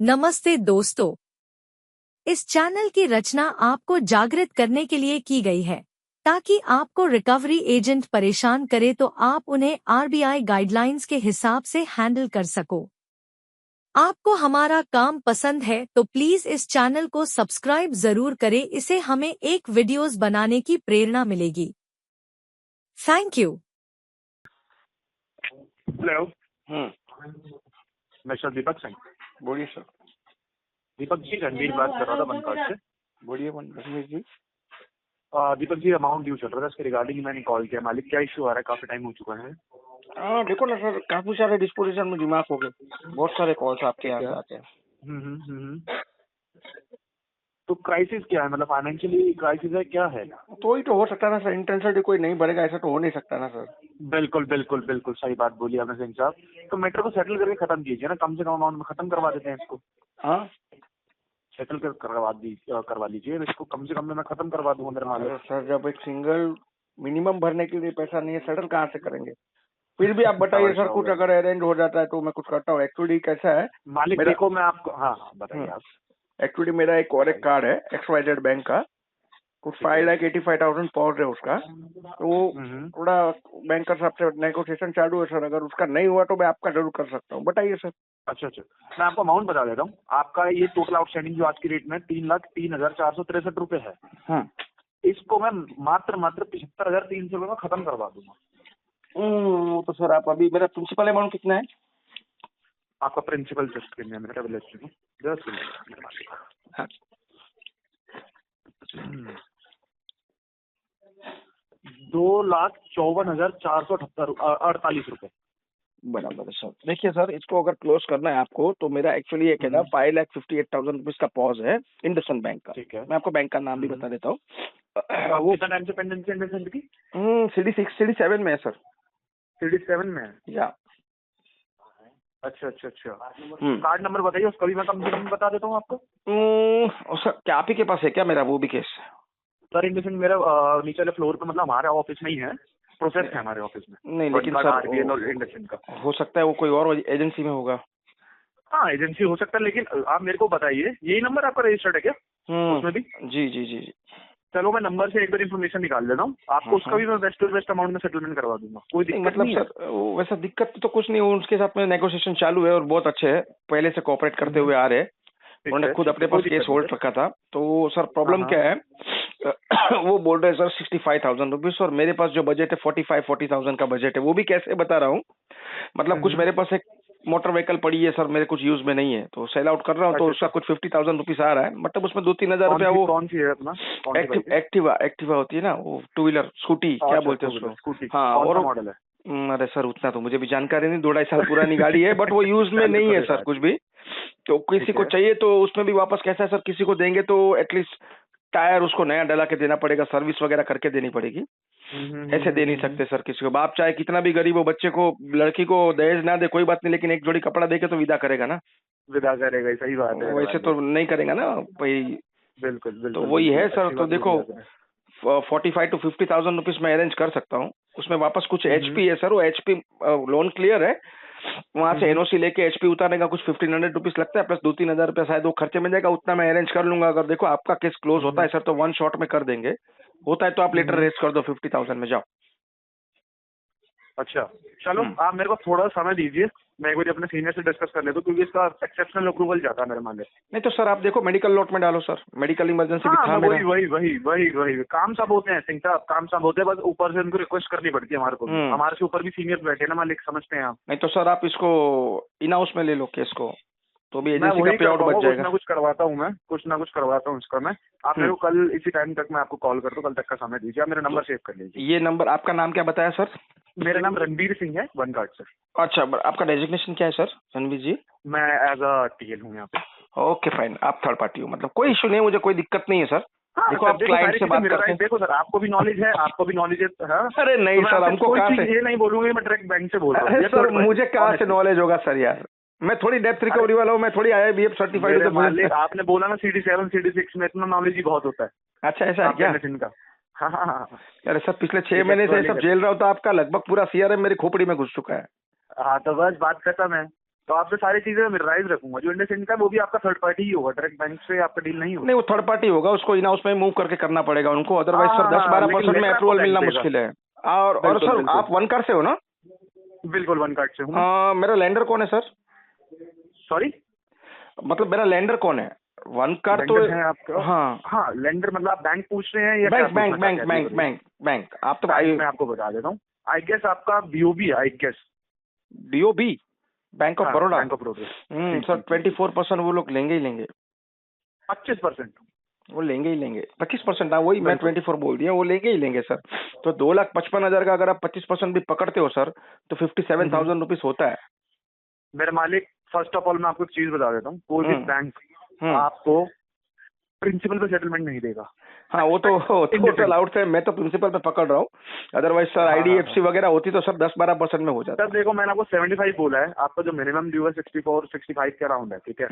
नमस्ते दोस्तों, इस चैनल की रचना आपको जागृत करने के लिए की गई है ताकि आपको रिकवरी एजेंट परेशान करे तो आप उन्हें आरबीआई गाइडलाइंस के हिसाब से हैंडल कर सको। आपको हमारा काम पसंद है तो प्लीज इस चैनल को सब्सक्राइब जरूर करें, इससे हमें एक वीडियोस बनाने की प्रेरणा मिलेगी। Thank you. Hello. Hmm. Mister Deepak Singh. बोलिए सर। दीपक जी, रणवीर बात कर रहा था बनकाट से। बोलिए रणवीर जी। दीपक जी, अमाउंट ड्यू चल रहा था, इसके रिगार्डिंग मैंने कॉल किया। मालिक, क्या इशू आ रहा है? काफी टाइम हो चुका है। हाँ देखो ना सर, काफी सारे डिस्पोजिशन में दिमाग हो गए, बहुत सारे कॉल्स आपके यहाँ से आते हैं। तो क्राइसिस क्या है? मतलब फाइनेंशियली क्राइसिस है, क्या है? तो ही तो हो सकता है ना सर, इंटेंसिटी कोई नहीं बढ़ेगा ऐसा तो हो नहीं सकता ना सर। बिल्कुल बिल्कुल बिल्कुल सही बात बोली आपने सिंह साहब। तो मैटर को सेटल करके खत्म कीजिए ना, कम से कम अमाउंट में खत्म करवा देते हैं इसको। हाँ सेटल करवा लीजिए इसको, कम से कम में मैं खत्म करवा दूंगा मेरे मालिक। सर, जब एक सिंगल मिनिमम भरने के लिए पैसा नहीं है, सेटल कहाँ से करेंगे? फिर भी आप बताइए सर, कुछ अगर अरेंज हो जाता है तो मैं कुछ करता हूँ। एक्चुअली कैसा है मालिक, देखो मैं आपको, हाँ बताइए आप। एक्चुअली मेरा एक और एक कार्ड है XYZ बैंक का, कुछ 5,85,000 पहुंच है उसका, तो वो थोड़ा बैंकर साहब से नेगोशिएशन चालू है सर। अगर उसका नहीं हुआ तो मैं आपका जरूर कर सकता हूँ, बताइए सर। अच्छा, मैं आपको अमाउंट बता देता हूँ। आपका ये टोटल आउटस्टैंडिंग जो आज की रेट में 3,03,463 रुपए है। हाँ, इसको मैं मात्र 75,300 रुपए में खत्म करवा दूंगा। तो सर आप अभी, मेरा प्रिंसिपल अमाउंट कितना है? आपका प्रिंसिपल जस्ट कितने मेरा जस्ट हाँ। 2,54,448 रुपए। बराबर है सर। देखिए सर, इसको अगर क्लोज करना है आपको तो मेरा एक्चुअली एक है ना 5,58,000 रुपीज का पॉज है इंडसइंड बैंक का। ठीक है, मैं आपको बैंक का नाम भी बता देता हूँ। वो कितना टाइम से पेंडेंसी इंडसइंड की? CD7 में है सर। CD7 में है या? अच्छा। कार्ड नंबर बताइए, उसका भी मैं कम से कम बता देता हूँ आपको। सर क्या आप ही के पास है क्या मेरा वो भी केस? सर इंडसइंड मेरा नीचे वाले फ्लोर पे, मतलब हमारे ऑफिस में ही है, प्रोसेस है हमारे ऑफिस में। नहीं लेकिन सर इंडसइंड का हो सकता है वो कोई और एजेंसी में होगा। हाँ, एजेंसी हो सकता है, लेकिन आप मेरे को बताइए, यही नंबर आपका रजिस्टर्ड है क्या उसमें भी? जी। चलो मैं नंबर से एक बार इन्फॉर्मेशन निकाल लेता हूँ आपको, उसका भी मैं बेस्ट टू बेस्ट अमाउंट में सेटलमेंट करवा दूंगा, कोई दिक्कत मतलब नहीं सर वैसा दिक्कत तो कुछ नहीं, उसके साथ में नेगोशिएशन चालू है और बहुत अच्छे है, पहले से कोऑपरेट करते हुए आ रहे हैं। उन्होंने खुद अपने पास केस होल्ड रखा था। तो सर प्रॉब्लम क्या है, वो बोल रहे हैं सर 65,000 रुपीज, और मेरे पास जो बजट है 40,000 का बजट है। वो भी कैसे बता रहा हूँ, मतलब कुछ मेरे पास एक मोटर व्हीकल पड़ी है सर, मेरे कुछ यूज में नहीं है, तो सेल आउट कर रहा हूँ। तो उसका कुछ 50,000 रुपीज आ रहा है, मतलब उसमें 2-3 हजार रुपया। वो कौन सी है अपना? एक्टिवा होती है ना, वो 2 व्हीलर स्कूटी, क्या बोलते हैं उसको? हाँ, और मॉडल है? अरे सर उतना तो मुझे भी जानकारी नहीं, 2-2.5 साल पुरानी गाड़ी है, बट वो यूज में नहीं है सर कुछ भी। तो किसी को चाहिए तो उसमें भी वापस कैसा है सर, किसी को देंगे तो एटलीस्ट टायर उसको नया डला के देना पड़ेगा, सर्विस वगैरह करके देनी पड़ेगी। ऐसे दे नहीं सकते सर किसी को। बाप चाहे कितना भी गरीब हो, बच्चे को, लड़की को दहेज ना दे कोई बात नहीं, लेकिन एक जोड़ी कपड़ा देके तो विदा करेगा ना। विदा करेगा, सही बात है। वैसे तो नहीं करेगा ना भाई। बिल्कुल। तो वही है सर। तो देखो 45 to 50,000 रुपीज में अरेंज कर सकता हूँ। उसमें वापस कुछ HP है सर, वो HP लोन क्लियर है, वहां से NOC लेके HP उतारने का कुछ 1,500 रुपीज लगता है, प्लस 2-3 हजार रुपया शायद वो खर्चे में जाएगा, उतना मैं अरेंज कर लूंगा। अगर देखो आपका केस क्लोज होता है सर तो 1 शॉट में कर देंगे, होता है तो आप लेटर रेज कर दो 50,000 में, जाओ। अच्छा चलो, आप मेरे को थोड़ा समय दीजिए, मैं एक बार अपने सीनियर से डिस्कस कर लेता हूँ, क्योंकि इसका एक्सेप्शनल अप्रूवल जाता है मेरे मान ले। नहीं तो सर आप देखो मेडिकल नोट में डालो सर, मेडिकल इमरजेंसी भी था मेरा। वही काम सब होते हैं सिंह साहब, काम सब होते हैं, बस ऊपर से उनको रिक्वेस्ट करनी पड़ती है हमारे को। हमारे से ऊपर भी सीनियर बैठे ना मालिक, समझते हैं आप। नहीं तो सर आप इसको इन हाउस में ले लो केस को, तो भी एजेंसी का पे आउट बच जाएगा। कुछ ना कुछ करवाता हूँ इसका मैं। आप मेरे को कल इसी टाइम तक मैं आपको कॉल कर दूँ, कल तक का समय दीजिए। आप मेरा नंबर सेव कर लीजिए। ये नंबर, आपका नाम क्या बताया सर? मेरा नाम रणवीर सिंह है, बनकाट से। अच्छा, आपका डेजिग्नेशन क्या है सर रणवीर जी? मैं एज अ TL हूँ यहाँ पे। ओके फाइन, आप थर्ड पार्टी हो, मतलब कोई इशू नहीं है, मुझे कोई दिक्कत नहीं है सर। हाँ, देखो आप क्लाइंट से बात करते हैं। देखो सर, आपको भी नॉलेज है, हाँ? अरे नहीं तो सर, हमको कहाँ से? ये नहीं बोलूंगी, मैं डायरेक्ट बैंक से बोल रहा हूँ। सर मुझे कहाँ से नॉलेज होगा सर यार, मैं थोड़ी डेप्थ रिकवरी वाला हूँ, मैं थोड़ी IIBF सर्टिफाइड हूँ। आपने बोला ना CD7 CD6 में इतना नॉलेज ही बहुत होता है। अच्छा ऐसा है क्या? इनका हाँ। अरे सर पिछले 6 महीने से सब झेल रहा हूँ, तो आपका लगभग पूरा CRM मेरी खोपड़ी में घुस चुका है। हाँ तो बस बात खत्म है। तो आपसे सारी चीजें मिरराइज रखूंगा। जो इंडसइंड का वो भी आपका थर्ड पार्टी ही होगा, डायरेक्ट बैंक से आपका डील नहीं होगा। नहीं, वो थर्ड पार्टी होगा, उसको इन हाउस में मूव करके करना पड़ेगा उनको, अदरवाइज सर 10-12% में अप्रूवल मिलना मुश्किल है। और सर आप वन कार से हो ना? बिल्कुल वन कार्ड से हूँ। मेरा लैंडर कौन है सर? सॉरी, मतलब मेरा लैंडर कौन है? वन कार तो है आपका? हाँ लेंडर मतलब आप बैंक पूछ रहे हैं या बैंक आप तो मैं आपको बता देता हूँ। आई गेस आपका बीओबी है, I guess BOB, bank of Baroda. Bank of Baroda. Sir 24% वो लोग लेंगे ही लेंगे। 25% वो लेंगे ही लेंगे। 25%, हाँ वही मैं 24 बोल दिया, वो लेंगे ही लेंगे सर। तो 2,55,000 का अगर आप 25% भी पकड़ते हो सर तो 57,000 रुपीज होता है। मेरे मालिक, फर्स्ट ऑफ ऑल मैं आपको एक चीज बता देता हूँ, कोई भी बैंक आपको प्रिंसिपल पे सेटलमेंट नहीं देगा। हाँ वो तो टोटल आउट से मैं तो प्रिंसिपल पे पकड़ रहा हूँ, अदरवाइज सर आईडीएफसी वगैरह होती तो सर 10-12% में हो जाता। सर देखो मैंने आपको 75 बोला है, आपका जो मिनिमम ड्यू है 64-65 के अराउंड है, ठीक है।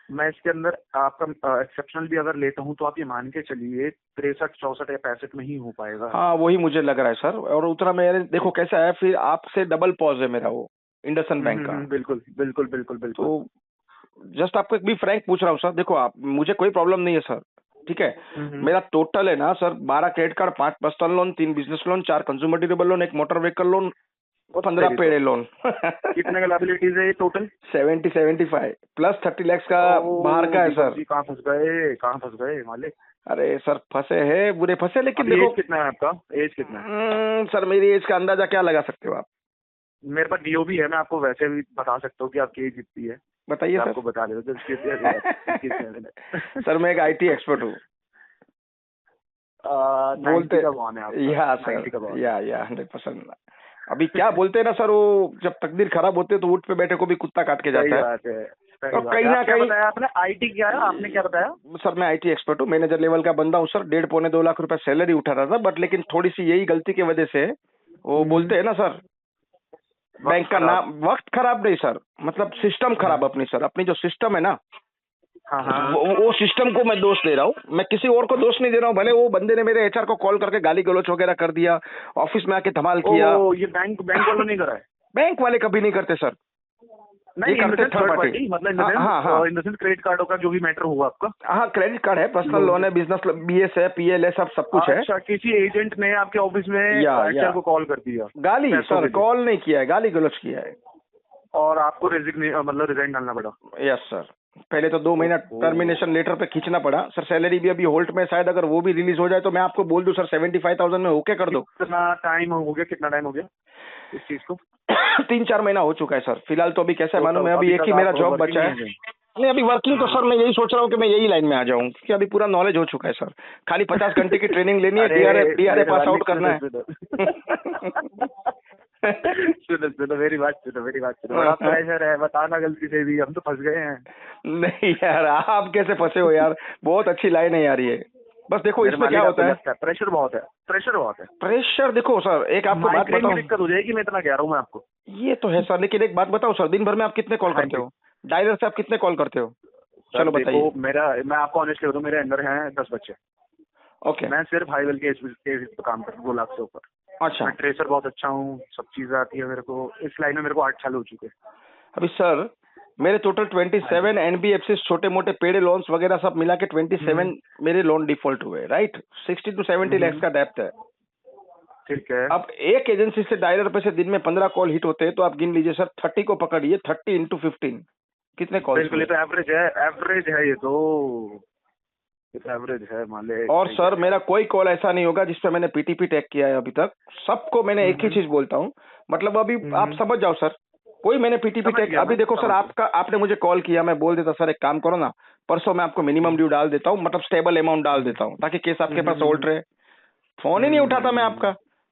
मैं इसके अंदर आपका एक्सेप्शनल भी अगर लेता हूँ तो आप ये मान के चलिए 63-64 या 65 में ही हो पाएगा। हाँ वही मुझे लग रहा है सर। और उतना मेरे देखो कैसा है, फिर आपसे डबल पॉज है मेरा वो इंडसइंड बैंक का। बिल्कुल बिल्कुल बिल्कुल बिल्कुल। तो जस्ट आपको एक भी फ्रैंक पूछ रहा हूँ सर, देखो आप, मुझे कोई प्रॉब्लम नहीं है सर, ठीक है। मेरा टोटल है ना sir 12 credit card, 5 personal loan, 3 business loan, 4 consumer durable loan, 1 motor vehicle loan, 15 पेड़े लोन। कितने का लायबिलिटीज है ये टोटल? 75 प्लस 30 लाख का बाहर का है सर। कहाँ फंस गए मालिक? अरे सर फंसे हैं, बुरे फंसे, लेकिन देखो कितना है आपका, एज कितना है? सर मेरी एज का अंदाजा क्या लगा सकते हो आप? मेरे पास डीओ भी है, मैं आपको वैसे भी बता सकता हूँ कि आपकी एज कितनी है। बताइए सर। आपको बता देता सर मैं एक आईटी एक्सपर्ट हूँ। बोलते या सर या 100%। अभी क्या बोलते हैं ना सर, वो जब तकदीर खराब होते तो ऊँट पे बैठे को भी कुत्ता काट के जाता है। तो कहीं ना कहीं आपने आईटी क्या है, आपने क्या बताया? सर मैं आईटी एक्सपर्ट हूँ, मैनेजर लेवल का बंदा हूँ सर। 1.5-2 लाख रुपए सैलरी उठा रहा था, बट लेकिन थोड़ी सी यही गलती की वजह से वो बोलते हैं ना सर, बैंक का नाम, वक्त खराब नहीं सर, मतलब सिस्टम खराब अपनी सर, अपनी जो सिस्टम है ना, वो सिस्टम को मैं दोष दे रहा हूँ, मैं किसी और को दोष नहीं दे रहा हूँ। भले वो बंदे ने मेरे एचआर को कॉल करके गाली गलौच वगैरह कर दिया, ऑफिस में आके धमाल किया। ये बैंक वालों नहीं करा है? बैंक वाले कभी नहीं करते सर, नहीं करते थर्ड पार्टी, मतलब इन द सेंस क्रेडिट कार्डों का जो भी मैटर हुआ आपका। हाँ क्रेडिट कार्ड है, पर्सनल लोन है, बिजनेस बीएस है, पीएल है, सब कुछ है। अच्छा, किसी एजेंट ने आपके ऑफिस में एचआर को कॉल कर दिया? गाली सर, कॉल नहीं किया है, गाली गलौच किया है। और आपको रिजाइन डालना पड़ा? यस सर, पहले तो 2 महीना टर्मिनेशन लेटर पे खींचना पड़ा सर। सैलरी भी अभी होल्ड में, शायद अगर वो भी रिलीज हो जाए तो मैं आपको बोल दूं सर 75,000 में ओके कर दो। कितना टाइम हो गया इस चीज को? 3-4 महीना हो चुका है सर। फिलहाल तो अभी कैसा है मालूम है, अभी एक ही मेरा जॉब बचा है। नहीं अभी वर्किंग तो सर मैं यही सोच रहा हूँ कि मैं यही लाइन में आ जाऊँ, क्योंकि अभी पूरा नॉलेज हो चुका है सर। खाली 50 घंटे की ट्रेनिंग लेनी है, डीआरए पास आउट करना है। सुनो मेरी बात सुनो, बड़ा प्रेशर है, बताना गलती से भी, हम तो फंस गए हैं। नहीं यार, आप कैसे फंसे हो यार, बहुत अच्छी लाइन है यार ये। बस देखो इसमें क्या होता है, प्रेशर बहुत है। प्रेशर देखो सर, एक आपको बात बताऊं, दिक्कत हो जाएगी, मैं इतना कह रहा हूँ मैं आपको। ये तो है सर, लेकिन एक बात बताओ सर, दिन भर में आप कितने कॉल करते हो? डायलर से आप कितने कॉल करते हो? चलो बताइए। मैं आपको ऑनेस्टली बताऊं, मेरे अंदर हैं 10 बच्चे। ओके। मैं सिर्फ हाई लेवल के काम करता हूँ, 2 लाख से ऊपर। अच्छा। मैं ट्रेसर बहुत अच्छा हूँ, सब चीजें आती है मेरे को, इस लाइन में मेरे को 8 साल हो चुके हैं। अभी सर मेरे टोटल 27 एनबीएफसी छोटे मोटे पेड़े लोन्स वगैरह सब मिला के 27 मेरे लोन डिफॉल्ट हुए, राइट। 60 to 70 लाख का डेप्थ है, ठीक है। अब एक एजेंसी से डायलर पे से दिन में 15 कॉल हिट होते हैं, तो आप गिन लीजिए सर, 30 को पकड़िए, 30 into 15 कितने कॉल? बिल्कुल, ये तो एवरेज है, ये तो एवरेज है मालिक। और सर मेरा कोई कॉल ऐसा नहीं होगा जिसपे मैंने पीटीपी टैग किया है अभी तक। सबको मैंने एक ही चीज बोलता हूँ, मतलब अभी आप समझ जाओ सर, कोई मैंने पीटीपी टैग, अभी देखो सर आपने मुझे कॉल किया, मैं बोल देता सर एक काम करो ना, परसों मैं आपको मिनिमम ड्यू डाल देता हूँ, मतलब स्टेबल अमाउंट डाल देता हूँ, ताकि केस आपके पास होल्ड रहे। फोन ही नहीं उठाता मैं आपका,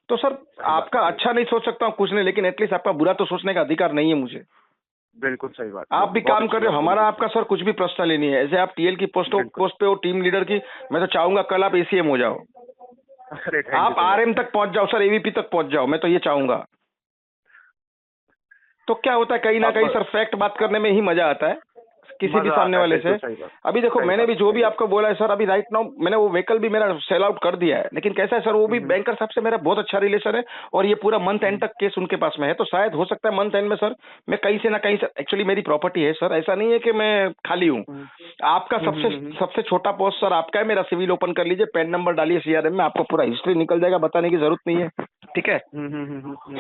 तो सर आपका अच्छा नहीं सोच सकता हूँ कुछ नहीं, लेकिन एटलीस्ट आपका बुरा तो सोचने का अधिकार नहीं है मुझे। बिल्कुल सही बात। आप भी काम कर रहे हो, हमारा आपका सर कुछ भी पर्सनली नहीं है। ऐसे आप टीएल की पोस्ट पे हो, टीम लीडर की, मैं तो चाहूंगा कल आप एसीएम हो जाओ, आप आरएम तक पहुंच जाओ सर, एवीपी तक पहुंच जाओ, मैं तो ये चाहूंगा। तो क्या होता है, कहीं ना कहीं सर फैक्ट बात करने में ही मजा आता है, किसी भी सामने वाले से। अभी देखो मैंने भी जो भी आपको बोला है सर, अभी राइट नाउ मैंने वो व्हीकल भी मेरा सेल आउट कर दिया है, लेकिन कैसा है सर, वो भी बैंकर साहब से मेरा बहुत अच्छा रिलेशन है और ये पूरा मंथ एंड तक केस उनके पास में है, तो शायद हो सकता है मंथ एंड में सर मैं कहीं से ना कहीं से, एक्चुअली मेरी प्रॉपर्टी है सर, ऐसा नहीं है कि मैं खाली हूँ। आपका सबसे छोटा पोस्ट सर आपका है, मेरा सिविल ओपन कर लीजिए, पैन नंबर डालिए सीआरएम में, आपको पूरा हिस्ट्री निकल जाएगा, बताने की जरूरत नहीं है, ठीक है।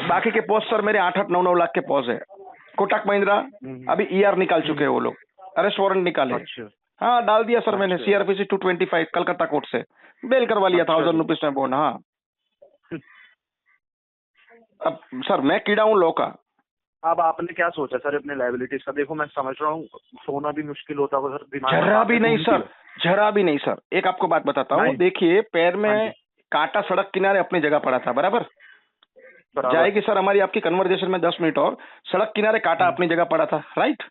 बाकी के पोस्ट सर मेरे 8-9 लाख के पोस्ट है। कोटक महिंद्रा अभी ईआर निकाल चुके हैं वो लोग, अरेस्ट वारंट निकाले। अच्छा। हाँ डाल दिया सर मैंने, सीआरपीसी 225 कलकत्ता कोर्ट से बेल करवा लिया, 1000 रुपीज में बॉन्ड। हाँ अब सर मैं कीड़ा हूँ लॉ का। अब आपने क्या सोचा सर अपने लायबिलिटीज का? देखो मैं समझ रहा हूँ, सोना भी मुश्किल होता होगा सर, दिमाग जरा भी नहीं सर, जरा भी नहीं सर। एक आपको बात बताता हूँ, देखिए पैर में कांटा सड़क किनारे अपनी जगह पड़ा था, बराबर जाएगी सर हमारी आपकी कन्वर्जेशन में 10 मिनट और, सड़क किनारे कांटा अपनी जगह पड़ा था, राइट।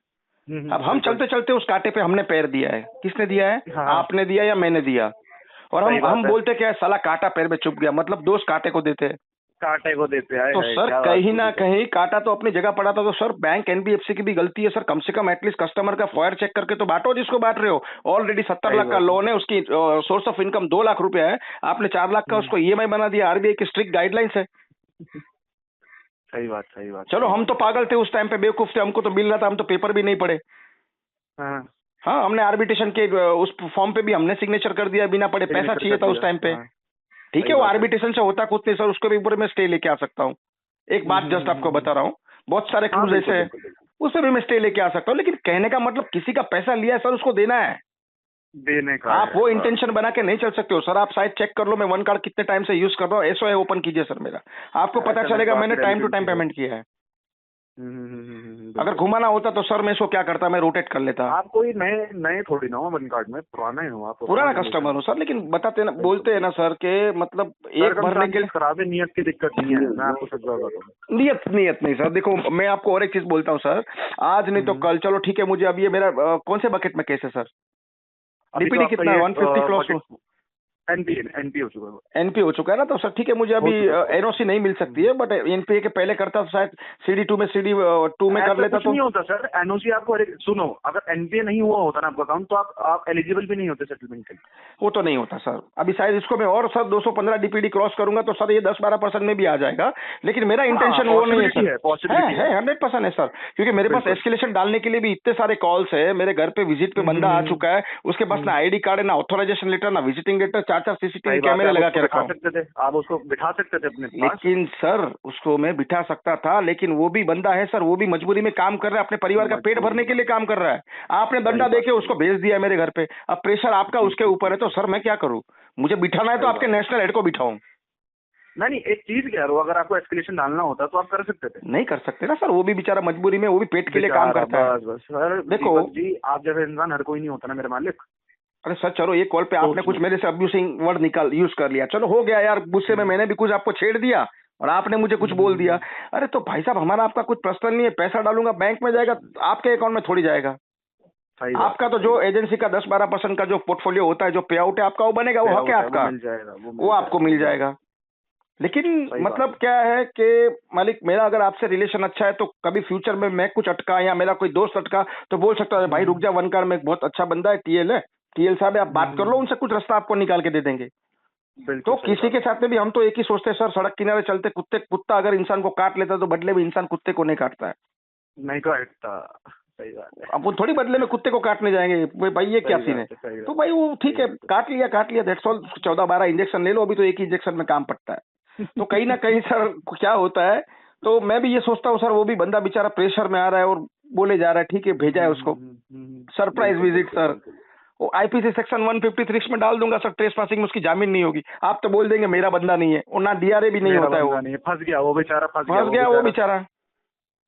अब हम चलते चलते उस कांटे पे हमने पैर दिया है, किसने दिया है? आपने दिया या मैंने दिया? और हम बोलते क्या, साला कांटा पैर में चुभ गया, मतलब दोष कांटे को देते हैं, कांटे को देते हैं। तो सर कहीं ना कहीं कांटा तो अपनी जगह पड़ा था, तो सर बैंक एनबीएफसी की भी गलती है सर, कम से कम एटलीस्ट कस्टमर का फॉयर चेक करके तो बांटो जिसको बांट रहे हो। ऑलरेडी 70 लाख का लोन है, उसकी सोर्स ऑफ इनकम 2 लाख रुपया है, आपने 4 लाख का उसको ईएमआई बना दिया, आरबीआई की स्ट्रिक्ट गाइडलाइंस है। सही बात, सही बात। चलो हम तो पागल थे उस टाइम पे, बेवकूफ थे, हमको तो मिल रहा था, हम तो पेपर भी नहीं पढ़े। हाँ हमने आर्बिट्रेशन के उस फॉर्म पे भी हमने सिग्नेचर कर दिया बिना पढ़े, पैसा चाहिए था उस टाइम पे, ठीक है। वो आर्बिट्रेशन से होता कुछ नहीं सर, उसको भी ऊपर मैं स्टे लेके आ सकता हूँ। एक बात जस्ट आपको बता रहा हूँ, बहुत सारे क्लूज ऐसे हैं, उससे भी मैं स्टे लेके आ सकता हूँ, लेकिन कहने का मतलब किसी का पैसा लिया है सर, उसको देना है, देने का। आप वो इंटेंशन बना के नहीं चल सकते हो सर। आप शायद चेक कर लो, मैं वन कार्ड कितने टाइम से यूज कर रहा हूँ, एसओए ओपन कीजिए सर मेरा, आपको पता चलेगा मैंने टाइम टू टाइम पेमेंट किया है। अगर घुमाना होता तो सर मैं इसको क्या करता, मैं रोटेट कर लेता। आप कोई नए थोड़ी ना हो वन कार्ड में, पुराना ही हो आप। पुराना कस्टमर हो सर, लेकिन बताते ना, बोलते हैं ना सर के मतलब एक भरने के लिए खराब है, नियत की दिक्कत नहीं है, मैं आपको सच बताता हूँ। नियत नहीं सर। देखो मैं आपको और एक चीज बोलता हूँ सर, आज नहीं तो कल, चलो ठीक है, मुझे अब ये मेरा कौन से बकेट में केस है सर? डीपीडी कितना है? 150 क्रॉस एनपी हो चुका है ना, तो सर ठीक है, मुझे अभी एनओसी नहीं मिल सकती है, बट एनपीए के पहले करता तो शायद CD2 में CD2 में कर लेता। तो नहीं होता सर एनओसी आपको, सुनो, अगर एनपीए नहीं हुआ होता ना आपका अकाउंट, तो आप एलिजिबल भी नहीं होते सेटलमेंट के लिए। वो तो नहीं होता सर। अभी शायद इसको मैं और सर 215 डीपीडी क्रॉस करूंगा तो सर ये 10-12% में भी आ जाएगा, लेकिन मेरा इंटेंशन वो नहीं है सर। है 100% है सर, क्योंकि मेरे पास एस्केलेशन डालने के लिए भी इतने सारे कॉल्स है, मेरे घर पे विजिट पे बंदा आ चुका है, उसके पास ना आईडी कार्ड है, ना ऑथराइजेशन लेटर, ना विजिटिंग लेटर, 4 सीसीटीवी कैमरे लगा के रखा सकते थे, आप उसको बिठा सकते थे अपने पास। लेकिन सर उसको मैं बिठा सकता था, लेकिन वो भी बंदा है सर, वो भी मजबूरी में काम कर रहा है, अपने परिवार का पेट भरने के लिए काम कर रहा है। आपने दंडा देके उसको भेज दिया मेरे घर पे, अब प्रेशर आपका उसके ऊपर है, तो सर मैं क्या करूं? मुझे बिठाना है तो आपके नेशनल हेड को बिठाऊं। नहीं, एक चीज कह रहा हूँ, अगर आपको एस्केलेशन डालना होता तो आप कर सकते थे। नहीं कर सकते ना सर, वो भी बेचारा मजबूरी में, वो भी पेट के लिए काम करता है। बस सर देखो जी, आप जैसे इंसान हर कोई नहीं होता ना मेरे मालिक। अरे सर चलो, एक कॉल पे आपने कुछ मेरे से अब्यूसिंग वर्ड यूज कर लिया, चलो हो गया यार, गुस्से में मैंने भी कुछ आपको छेड़ दिया और आपने मुझे कुछ बोल दिया। अरे तो भाई साहब, हमारा आपका कुछ पर्सनल नहीं है, पैसा डालूंगा बैंक में जाएगा, आपके अकाउंट में थोड़ी जाएगा। आपका तो जो एजेंसी का 10-12% का जो पोर्टफोलियो होता है, जो पे आउट है आपका, वो बनेगा, वो हक है आपका, वो आपको मिल जाएगा। लेकिन मतलब क्या है कि मालिक, मेरा अगर आपसे रिलेशन अच्छा है तो कभी फ्यूचर में मैं कुछ अटका या मेरा कोई दोस्त अटका तो बोल सकता है भाई रुक जा, वन कार में एक बहुत अच्छा बंदा है, टीएल है, टीएल साहब आप बात कर लो उनसे, कुछ रास्ता आपको निकाल के दे देंगे। तो किसी के साथ में भी हम तो एक ही सोचते हैं सर, सड़क किनारे चलते कुत्ता अगर इंसान को काट लेता तो बदले में इंसान कुत्ते को नहीं काटता है, नहीं काटता। सही बात है। अब वो थोड़ी बदले में कुत्ते को काटने जाएंगे भाई, ये क्या सीन है? तो भाई वो ठीक है, काट लिया दैट्स ऑल, 14-12 इंजेक्शन ले लो, अभी तो एक ही इंजेक्शन में काम पड़ता है। तो कहीं ना कहीं सर क्या होता है, तो मैं भी ये सोचता हूँ सर, वो भी बंदा बेचारा प्रेशर में आ रहा है और बोले जा रहा है, ठीक है भेजा है उसको सरप्राइज विजिट सर, वो आईपीसी सेक्शन 153 में डाल दूंगा सर, ट्रेस पासिंग में उसकी जामीन नहीं होगी। आप तो बोल देंगे मेरा बंदा नहीं है, और ना डीआरए भी नहीं होता है, वो फंस गया वो बेचारा, फंस गया वो बेचारा।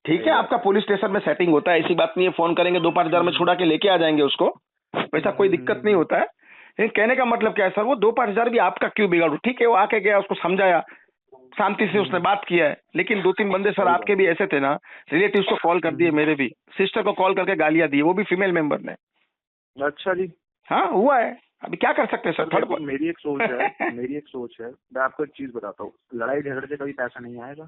ठीक है, आपका पुलिस स्टेशन में सेटिंग होता है, ऐसी बात नहीं है, फोन करेंगे 2-5 हजार में छुड़ा के लेके आ जाएंगे उसको, वैसा कोई दिक्कत नहीं होता है। लेकिन कहने का मतलब क्या है सर, वो 2-5 हजार भी आपका क्यों बिगाड़ू? ठीक है, वो आके गया, उसको समझाया, शांति से उसने बात किया है, लेकिन 2-3 बंदे सर आपके भी ऐसे थे ना, रिलेटिव्स को कॉल कर दिए, मेरे भी सिस्टर को कॉल करके गालियां दी, वो भी फीमेल मेंबर ने। अच्छा जी। हाँ हुआ है, अभी क्या कर सकते हैं सर? थर्ड मेरी एक सोच है मैं आपको एक चीज बताता हूँ, लड़ाई झगड़े से कभी पैसा नहीं आएगा।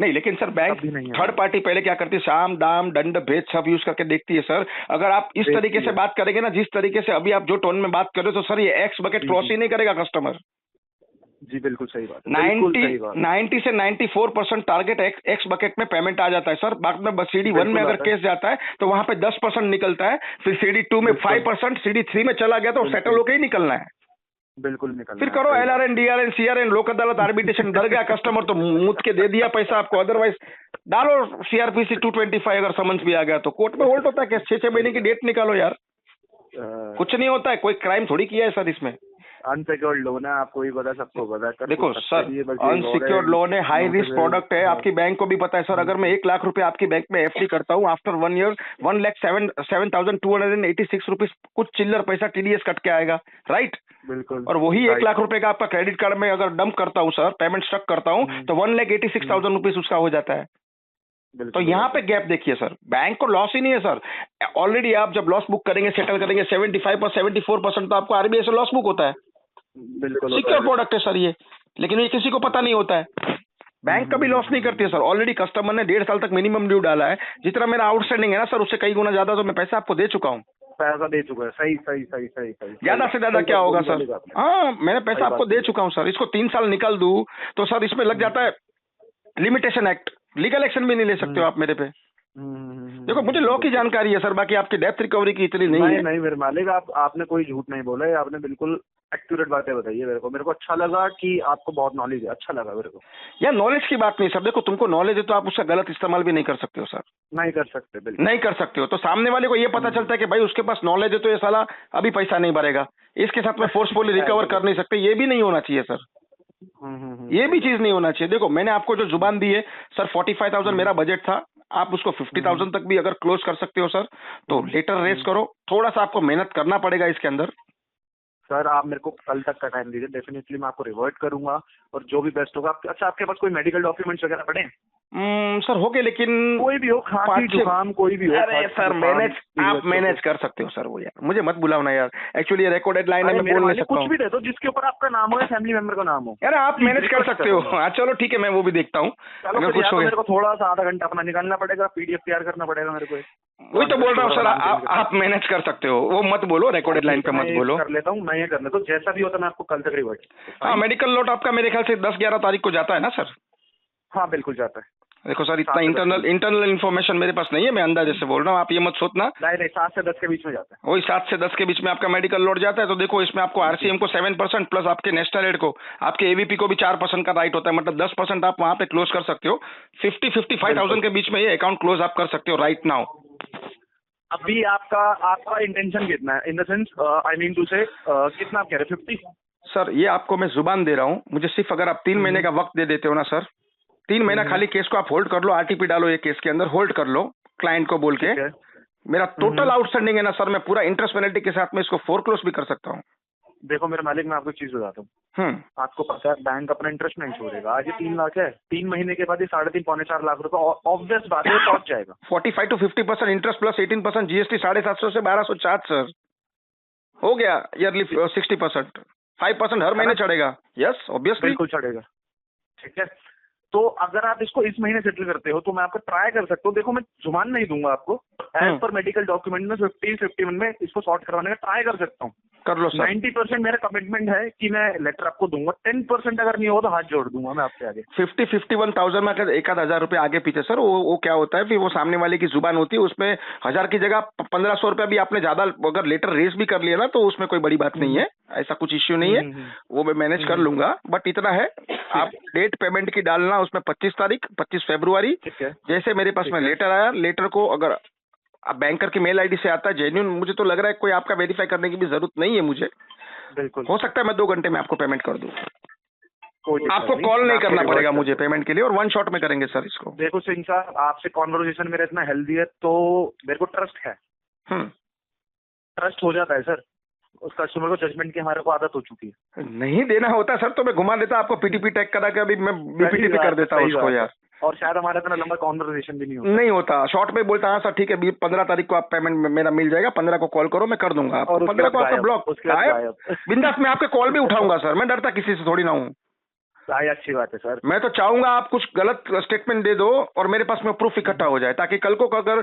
नहीं, लेकिन सर बैंक थर्ड पार्टी पहले क्या करती है, साम दाम दंड भेद सब यूज करके देखती है सर। अगर आप इस तरीके से बात करेंगे ना, जिस तरीके से अभी आप जो टोन में बात कर रहे हो, तो सर ये एक्स बकेट क्रॉस ही नहीं करेगा कस्टमर। जी बिल्कुल सही बात। 90 से 94% टारगेट एक्स बकेट में पेमेंट आ जाता है सर। बाद में CD1 में अगर केस जाता है तो वहां पे 10% निकलता है, फिर CD2 में 5%, CD3 में चला गया तो सेटल होकर ही निकलना है। बिल्कुल निकलना फिर करो LRN DRN CRN, लोक अदालत, आर्बिट्रेशन, डर गया कस्टमर तो मुझ के दे दिया पैसा आपको। अदरवाइज डालो CRPC 225, अगर समझ भी आ गया तो कोर्ट में होल्ड होता है केस। 6 महीने की डेट निकालो यार, कुछ नहीं होता है, कोई क्राइम थोड़ी किया है सर इसमें। अनसिक्योर्ड लोन है, आपको भी पता, सबको पता। देखो सर, अनसिक्योर्ड लोन है, हाई रिस्क प्रोडक्ट है, आपकी बैंक को भी पता है सर। अगर मैं 1 लाख रुपए आपकी बैंक में FD करता हूँ, आफ्टर 1 ईयर 1,07,286 रुपीज कुछ चिल्लर पैसा TDS कट के आएगा, राइट? बिल्कुल। और वही 1 लाख रुपए का आपका क्रेडिट कार्ड में अगर डंप करता हूँ सर, पेमेंट स्टक करता हूँ, तो 1,86,000 रुपीज उसका हो जाता है। तो यहाँ पे गैप देखिए सर, बैंक को लॉस ही नहीं है सर। ऑलरेडी आप जब लॉस बुक करेंगे, सेटल करेंगे, 75 और 74% तो आपको RBI से लॉस बुक होता है। बिल्कुल सिक्योर प्रोडक्ट है सर ये, लेकिन ये किसी को पता नहीं होता है। बैंक कभी लॉस नहीं करती है सर। ऑलरेडी कस्टमर ने 1.5 साल तक मिनिमम ड्यू डाला है, जितना मेरा आउटस्टैंडिंग है ना सर, उससे कई गुना ज्यादा तो मैं पैसा आपको दे चुका हूँ। पैसा दे चुका है, सही। ज्यादा से ज्यादा क्या होगा सर? हाँ, मैंने पैसा आपको दे चुका हूँ सर। इसको 3 साल निकल दूं तो सर इसमें लग जाता है लिमिटेशन एक्ट, लीगल एक्शन भी नहीं ले सकते हो आप मेरे पे। देखो मुझे लॉ की जानकारी है सर, बाकी आपकी डेप्थ रिकवरी की इतनी नहीं है। नहीं मेरे मालिक, आपने कोई झूठ नहीं बोला है, आपने बिल्कुल एक्यूरेट बातें बताई है मेरे को अच्छा लगा कि आपको बहुत नॉलेज है, अच्छा लगा मेरे को। यार नॉलेज की बात नहीं सर, देखो तुमको नॉलेज है तो आप उसका गलत इस्तेमाल भी नहीं कर सकते हो सर। नहीं कर सकते, बिल्कुल नहीं कर सकते हो। तो सामने वाले को ये पता चलता है कि भाई उसके पास नॉलेज है तो ये साला अभी पैसा नहीं भरेगा, इसके साथ में फोर्सफुली रिकवर कर नहीं सकते, ये भी नहीं होना चाहिए सर। ये भी चीज नहीं होना चाहिए। देखो मैंने आपको जो जुबान दी है सर, 45,000 मेरा बजट था, आप उसको 50,000 तक भी अगर क्लोज कर सकते हो सर तो लेटर रेस करो। थोड़ा सा आपको मेहनत करना पड़ेगा इसके अंदर। सर आप मेरे को कल तक का टाइम दीजिए, डेफिनेटली मैं आपको रिवर्ट करूंगा और जो भी बेस्ट होगा। अच्छा, आपके पास कोई मेडिकल डॉक्यूमेंट्स वगैरह पड़े? सर हो गए, लेकिन कोई भी हो, खांसी जुकाम कोई भी हो। अरे सर आप मैनेज कर सकते हो सर। वो यार मुझे मत बुलाओ ना यार, एक्चुअली रिकॉर्डेड लाइन है, मैं बोल नहीं सकता हूँ। कुछ भी दे दो जिसके ऊपर आपका नाम हो या फैमिली मेंबर का नाम हो। यार आप मैनेज कर सकते हो। हाँ चलो ठीक है, मैं वो भी देखता हूँ। मेरे को थोड़ा सा आधा घंटा अपना निकालना पड़ेगा, PDF तैयार करना पड़ेगा मेरे को। वही तो बोल रहा हूँ सर, आप मैनेज कर सकते हो, वो मत बोलो, रिकॉर्डेड लाइन पे मत बोलो। कर लेता हूँ मैं, ये कर लेता हूँ, जैसा भी होता मैं आपको कल तक रिवर्ट। हाँ, मेडिकल नोट आपका मेरे ख्याल से 10-11 तारीख को जाता है ना सर? हाँ बिल्कुल जाता है। देखो सर, इतना इंटरनल इन्फॉर्मेशन मेरे पास नहीं है, मैं अंदाजे से बोल रहा हूँ, आप ये मत सोचना। नहीं 7 से 10 के बीच में जाता है। वही 7 से 10 के बीच में आपका मेडिकल लोड जाता है। तो देखो इसमें आपको RCM को 7% प्लस आपके नेशनल एड को, आपके AVP को भी 4% का राइट होता है, मतलब 10% आप वहां पे क्लोज कर सकते हो। 50-55,000 के बीच में ये अकाउंट क्लोज आप कर सकते हो राइट नाउ। अभी आपका इंटेंशन कितना है, in the sense I mean to say कितना आप कह रहे हैं? 50? सर ये आपको मैं जुबान दे रहा हूँ, मुझे सिर्फ अगर आप 3 महीने का वक्त दे देते हो ना सर, 3 महीना खाली केस को आप होल्ड कर लो, RTP डालो, ये केस के अंदर होल्ड कर लो क्लाइंट को बोल के। मेरा टोटल आउटस्टैंडिंग है ना सर, मैं पूरा इंटरेस्ट पेनल्टी के साथ में इसको फोरक्लोज भी कर सकता हूँ। देखो मेरे मालिक, मैं आपको एक चीज बताता हूँ। आपको पता है बैंक अपना इंटरेस्ट नहीं छोड़ेगा। आज ये 3 लाख है, 3 महीने के बाद ये 3.5-4 लाख रुपए ऑब्वियस बात है पहुंच जाएगा। 45 to 50% इंटरेस्ट प्लस 18% GST 750 से 1260 सर हो गया। ईयरली 60%, 5% हर महीने चढ़ेगा। यस ऑब्वियसली बिल्कुल चढ़ेगा। ठीक है, तो अगर आप इसको इस महीने सेटल करते हो तो मैं आपको ट्राई कर सकता हूँ। देखो मैं जुबान नहीं दूंगा आपको, एज पर मेडिकल डॉक्यूमेंट में 50-51 में इसको सॉर्ट करवाने का ट्राई कर सकता हूँ। कर लो सर। 90% मेरा कमिटमेंट है कि मैं लेटर आपको दूंगा। 10% अगर नहीं हो तो हाथ जोड़ दूंगा मैं आपसे आगे। 50-51,000 में अगर 1,000 रुपए आगे पीछे सर, वो क्या होता है, फिर वो सामने वाले की जुबान होती है, उसमें 1000 की जगह 1500 रुपया भी आपने ज्यादा अगर लेटर रेस भी कर लिया ना तो उसमें कोई बड़ी बात नहीं है, ऐसा कुछ इश्यू नहीं है, वो मैं मैनेज कर लूंगा। बट इतना है, आप डेट पेमेंट की डालना उसमें 25 तारीख 25 फरवरी। जैसे मेरे पास में लेटर आया, लेटर को अगर अब बैंकर की मेल आईडी से आता है जेन्युइन, मुझे तो लग रहा है कोई आपका वेरीफाई करने की भी जरूरत नहीं है मुझे। बिल्कुल हो सकता है मैं 2 घंटे में आपको पेमेंट कर दूं। आपको कॉल नहीं करना पड़ेगा मुझे पेमेंट के लिए, और 1 शॉट में करेंगे सर इसको। देखो सिंह साहब, आपसे कॉन्वर्सेशन मेरा इतना हेल्दी है तो मेरे को ट्रस्ट है। ट्रस्ट हो जाता है सर, उस कस्टमर को जजमेंट की हमारे को आदत हो चुकी है। नहीं देना होता सर तो मैं घुमा देता आपको, PTP टैग करा के अभी मैं BPTP कर देता हूँ उसको यार। और शायद हमारा इतना लंबा कॉन्वर्सेशन भी नहीं होता। शॉर्ट में बोलता हाँ सर ठीक है 15 तारीख को आप पेमेंट मेरा मिल जाएगा, 15 को कॉल करो मैं कर दूंगा आपको, 15 को आपका ब्लॉक बिंदास। मैं आपके कॉल भी उठाऊंगा सर, मैं डरता किसी से थोड़ी ना हूँ। अच्छी बात है सर। मैं तो चाहूंगा आप कुछ गलत स्टेटमेंट दे दो और मेरे पास में प्रूफ इकट्ठा हो जाए, ताकि कल को अगर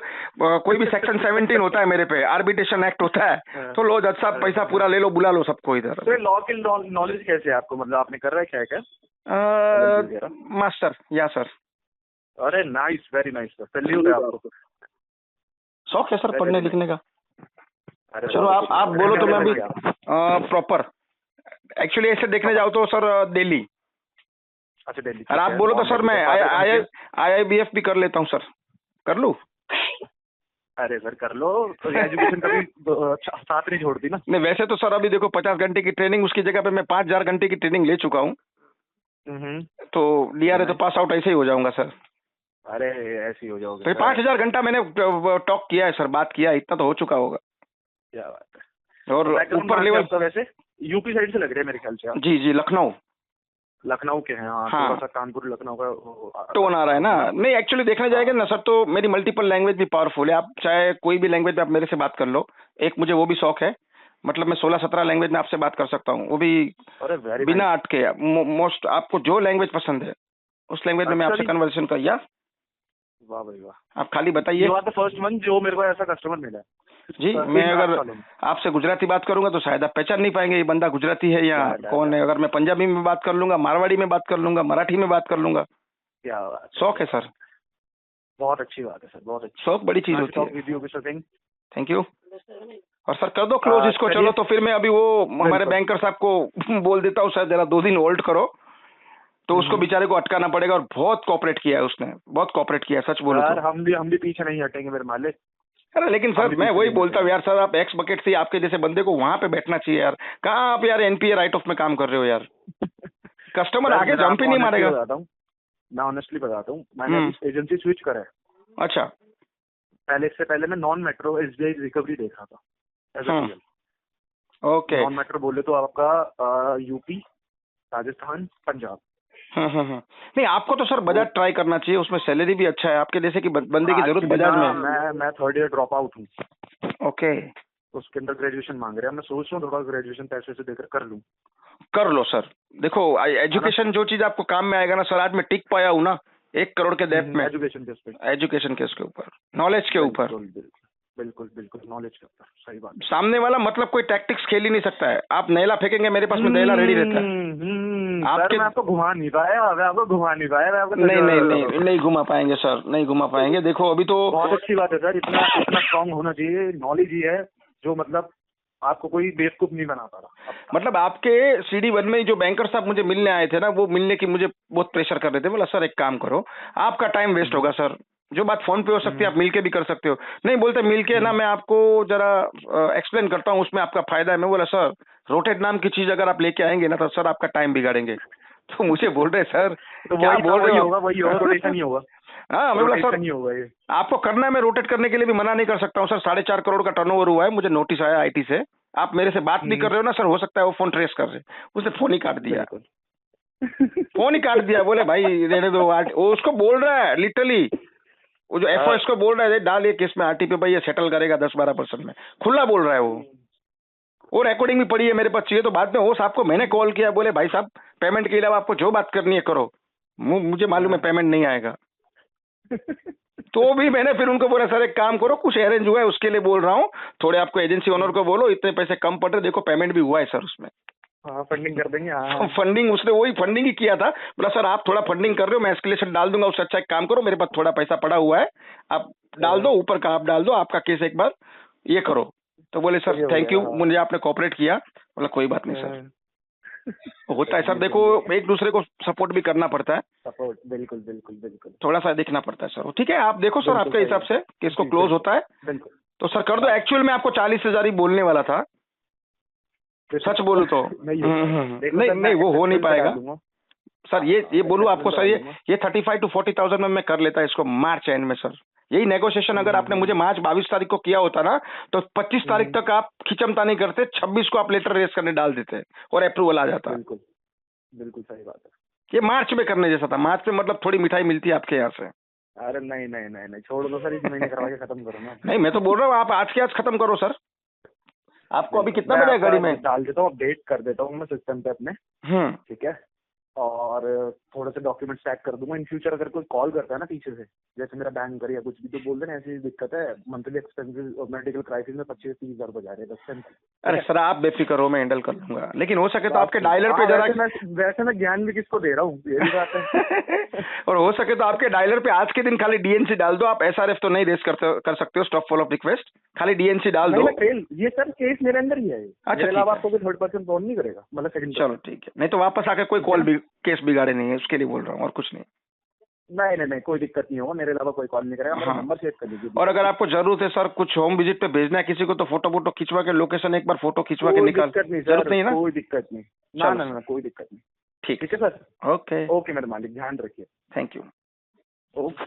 कोई भी सेक्शन 17 होता है मेरे पे, आर्बिट्रेशन एक्ट होता है, तो लो जज साहब पैसा पूरा ले लो, बुला लो सबको इधर। तो लॉ की नॉलेज कैसे है आपको, मतलब आपने कर रहा है क्या? मास्टर या सर। अरे nice, very nice sir. Salute है आपको। शौक है सर पढ़ने लिखने का। चलो आप बोलो तो मैं भी प्रॉपर एक्चुअली ऐसे देखने जाओ तो सर दिल्ली। अच्छा दिल्ली। और आप बोलो तो सर मैं IIBF भी कर लेता हूँ सर, कर लूँ? अरे सर कर लो, तो एजुकेशन कभी साथ नहीं छोड़ती ना। नहीं वैसे तो सर अभी देखो 50 घंटे की ट्रेनिंग, उसकी जगह पे मैं 5000 घंटे की ट्रेनिंग ले चुका हूँ, तो DRA तो पास आउट ऐसे ही हो जाऊंगा सर। अरे ऐसे ही हो जाओगे। तो 5000 घंटा मैंने टॉक किया है सर, बात किया, इतना तो हो चुका होगा। क्या बात है। और ऊपर लेवल तो वैसे यूपी साइड से लग रहे हैं मेरे ख्याल से। जी लखनऊ के हैं। हाँ। थोड़ा सा कानपुर लखनऊ का टोन आ रहा है ना। नहीं एक्चुअली देखने जाएंगे ना सर, तो मेरी मल्टीपल लैंग्वेज भी पावरफुल है। आप चाहे कोई भी लैंग्वेज में आप मेरे से बात कर लो, एक मुझे वो भी शौक है, मतलब मैं 16-17 लैंग्वेज में आपसे बात कर सकता हूँ, वो भी बिना अटके। मोस्ट आपको जो लैंग्वेज पसंद है उस लैंग्वेज में मैं आपसे कन्वर्सेशन कर। या वाह भाई वाह, आप खाली बताइए। You are the first one जो मेरे को ऐसा कस्टमर मिला है। जी मैं अगर आपसे गुजराती बात करूंगा तो शायद आप पहचान नहीं पाएंगे ये बंदा गुजराती है या कौन है। अगर मैं पंजाबी में बात कर लूंगा, मारवाड़ी में बात कर लूंगा, मराठी में बात कर लूंगा। क्या बात, शौक है सर। बहुत अच्छी बात है सर, बहुत अच्छी। शौक बड़ी चीज होती है। Thank you. और सर कर दो क्लोज इसको। चलो तो फिर मैं अभी वो हमारे बैंकर साहब को बोल देता हूँ, सर जरा 2 दिन होल्ड करो, तो उसको बेचारे को अटकाना पड़ेगा। और बहुत कोऑपरेट किया है उसने, बहुत कोऑपरेट किया है, सच बोलो तो। हम भी पीछे नहीं हटेंगे मेरे मालिक। अरे लेकिन सर मैं वही बोलता हूँ यार, सर आप एक्स बकेट से आपके जैसे बंदे को वहां पे बैठना चाहिए यार। कहाँ आप यार NPA राइट ऑफ में काम कर रहे हो यार। कस्टमर आगे जंप ही नहीं मारेगा। मैं ऑनेस्टली बताता हूँ, मैंने एजेंसी स्विच करा है। अच्छा। इससे पहले मैं नॉन मेट्रो SBI रिकवरी देख रहा था। ओके। नॉन मेट्रो बोले तो आपका यूपी, राजस्थान, पंजाब। नहीं आपको तो सर बजाज ट्राई करना चाहिए, उसमें सैलरी भी अच्छा है। आपके जैसे कि बंदे की जरूरत बजाज में। मैं 3rd ईयर ड्रॉप आउट हूँ। ओके। उसके अंदर ग्रेजुएशन मांग रहे हैं। मैं सोच रहा हूँ थोड़ा ग्रेजुएशन पैसे से देकर कर लूँ। कर लो सर। देखो एजुकेशन जो चीज आपको काम में आएगा ना सर, आज मैं टिक पाया हूँ ना 1 करोड़ के डेप्थ में। एजुकेशन के उसके ऊपर, नॉलेज के ऊपर। बिल्कुल नॉलेज के ऊपर। सही बात। सामने वाला मतलब कोई टैक्टिक्स खेल ही नहीं सकता है। आप नैला फेंकेंगे, मेरे पास में नैला रेडी रहता है। आपको घुमा नहीं पाया, नहीं घुमा पाएंगे सर, नहीं घुमा पाएंगे। देखो अभी तो बहुत अच्छी बात है सर, इतना स्ट्रांग होना चाहिए। नॉलेज ही है जो मतलब आपको कोई बेवकूफ नहीं बना पा रहा। मतलब आपके CD1 में जो बैंकर साहब मुझे मिलने आए थे ना, वो मिलने की मुझे बहुत प्रेशर कर रहे थे। बोला सर एक काम करो, आपका टाइम वेस्ट होगा सर, जो बात फोन पे हो सकती है आप मिलके भी कर सकते हो। नहीं बोलते मिलके ना मैं आपको जरा एक्सप्लेन करता हूँ, उसमें आपका फायदा है। मैं बोला सर रोटेट नाम की चीज अगर आप लेके आएंगे ना तो सर आपका टाइम बिगाड़ेंगे। तो मुझे बोल रहे सर तो क्या बोल रहे हो? वही होगा, रोटेशन ही होगा। हाँ मैं बोला सर आपको करना है, मैं रोटेट करने के लिए भी मना नहीं कर सकता हूँ सर। 4.5 करोड़ का टर्नओवर हुआ है, मुझे नोटिस आया IT से। आप मेरे से बात भी कर रहे हो ना सर, हो सकता है वो फोन ट्रेस कर रहे। उसने फोन ही काट दिया। फोन ही काट दिया। बोले भाई रहने दो। वो उसको बोल रहा है लिटरली, वो जो FOS को बोल रहा है डाल ये केस में RT पे भाई, ये सेटल करेगा 10-12% में। खुला बोल रहा है वो रिकॉर्डिंग भी पड़ी है मेरे पास। चाहिए तो बाद में वो साहब को मैंने कॉल किया, बोले भाई साहब पेमेंट के अलावा आपको जो बात करनी है करो, मुझे मालूम है पेमेंट नहीं आएगा। तो भी मैंने फिर उनको बोला सर एक काम करो, कुछ अरेंज हुआ है उसके लिए बोल रहा हूँ, थोड़े आपको एजेंसी ओनर को बोलो इतने पैसे कम पड़ रहे, देखो पेमेंट भी हुआ है सर उसमें। फंडिंग कर देंगे। फंडिंग उसने वही फंडिंग ही किया था। बोला सर आप थोड़ा फंडिंग कर रहे हो, मैं एस्केलेशन डाल दूंगा। उससे अच्छा एक काम करो, मेरे पास थोड़ा पैसा पड़ा हुआ है, आप डाल दो, ऊपर का आप डाल दो, आपका केस एक बार ये करो। तो बोले सर थैंक यू, मुझे आपने कोऑपरेट किया। बोला कोई बात नहीं सर, होता है सर। देखो एक दूसरे को सपोर्ट भी करना पड़ता है। सपोर्ट बिल्कुल, थोड़ा सा देखना पड़ता है सर। ठीक है आप देखो सर आपके हिसाब से केस को क्लोज होता है तो सर कर दो। एक्चुअल में आपको 40,000 ही बोलने वाला था, सच बोलूं तो। नहीं वो हो नहीं पाएगा सर। ये बोलूं आपको सर, ये 35 to 40,000 में मैं कर लेता इसको मार्च एंड में सर। यही नेगोशिएशन अगर आपने मुझे मार्च 22 तारीख को किया होता ना, तो 25 तारीख तक आप खिचमता नहीं करते, 26 को आप लेटर रेस करने डाल देते और अप्रूवल आ जाता। बिल्कुल सही बात है। ये मार्च में करने जैसा था। मार्च में मतलब थोड़ी मिठाई मिलती है आपके यहाँ से। अरे नहीं नहीं नहीं नहीं, छोड़ दो सर, इस महीने करवा के खत्म करो ना। नहीं मैं तो बोल रहा हूँ आप आज के आज खत्म करो सर। आपको अभी कितना बजा गाड़ी में? डाल देता हूँ, अपडेट कर देता हूँ मैं सिस्टम पे अपने। ठीक है, और थोड़े से डॉक्यूमेंट्स टैग कर दूंगा। इन फ्यूचर अगर कोई कॉल करता है ना पीछे से, जैसे मेरा बैंक कर या कुछ भी, तो बोल देना ऐसी दिक्कत है, मंथली एक्सपेंसेस और मेडिकल क्राइसिस में 25-30 हजार बजा रहे हैं। अरे सर आप बेफिक्र हो, मैं हैंडल कर लूंगा। लेकिन हो सके तो आपके डायलर पे जरा, वैसे मैं ज्ञान भी किसको दे रहा हूँ, ये भी बात है। और हो सके तो आपके डायलर पे आज के दिन खाली डीएनसी डाल दो। आप एसआरएफ तो नहीं रेस कर सकते हो, स्टॉप फॉलो अप रिक्वेस्ट, खाली डीएनसी डाल दो। ये सर केस मेरे अंदर ही है। अच्छा, आपको कोई थर्ड पर्सन फोन नहीं करेगा, मतलब सेकंड। चलो ठीक है, नहीं तो वापस आकर कोई कॉल भी केस बिगाड़े नहीं है, उसके लिए बोल रहा हूँ और कुछ नहीं। नहीं नहीं, कोई दिक्कत नहीं होगा, मेरे अलावा कोई कॉल नहीं करेगा। मेरा नंबर सेव कर लीजिए। और अगर आपको जरूरत है सर कुछ होम विजिट पे भेजना है किसी को, तो फोटो खिंचवा के लोकेशन एक बार फोटो खिंचवा के निकाल। जरूरत नहीं ना, कोई दिक्कत नहीं। ना कोई दिक्कत नहीं। ठीक है सर। ओके ओके मेरे मालिक, ध्यान रखिए। Thank you. ओके।